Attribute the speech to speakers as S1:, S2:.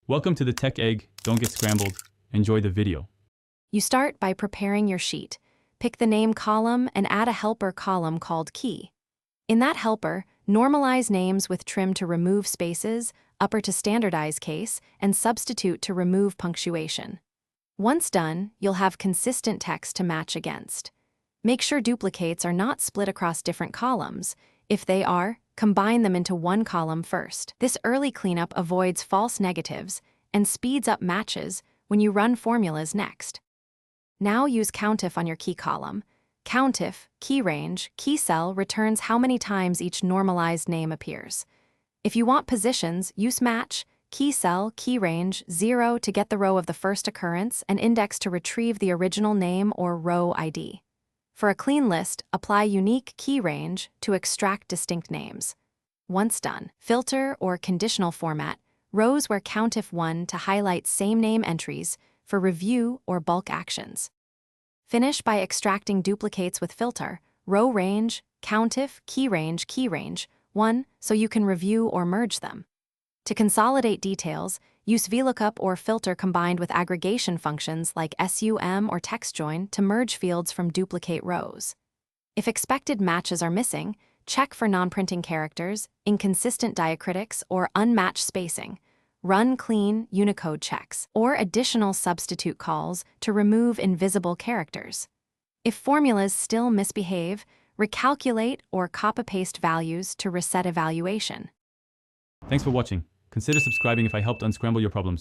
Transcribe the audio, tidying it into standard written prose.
S1: Welcome to the Tech Egg. Don't get scrambled. Enjoy the video.
S2: You start by preparing your sheet. Pick the name column and add a helper column called key. In that helper, normalize names with trim to remove spaces, upper to standardize case, and substitute to remove punctuation. Once done, you'll have consistent text to match against. Make sure duplicates are not split across different columns. If they are, combine them into one column first. This early cleanup avoids false negatives and speeds up matches when you run formulas next. Now use COUNTIF on your key column. COUNTIF, key range, key cell returns how many times each normalized name appears. If you want positions, use match, key cell, key range, 0 to get the row of the first occurrence and index to retrieve the original name or row ID. For a clean list, apply unique key range to extract distinct names. Once done, filter or conditional format rows where COUNTIF 1 to highlight same name entries for review or bulk actions. Finish by extracting duplicates with filter, row range, COUNTIF, key range, 1 so you can review or merge them. To consolidate details, use VLOOKUP or filter combined with aggregation functions like SUM or text join to merge fields from duplicate rows. If expected matches are missing, check for non-printing characters, inconsistent diacritics, or unmatched spacing. Run clean Unicode checks or additional substitute calls to remove invisible characters. If formulas still misbehave, recalculate or copy-paste values to reset evaluation.
S1: Thanks for watching. Consider subscribing if I helped unscramble your problems.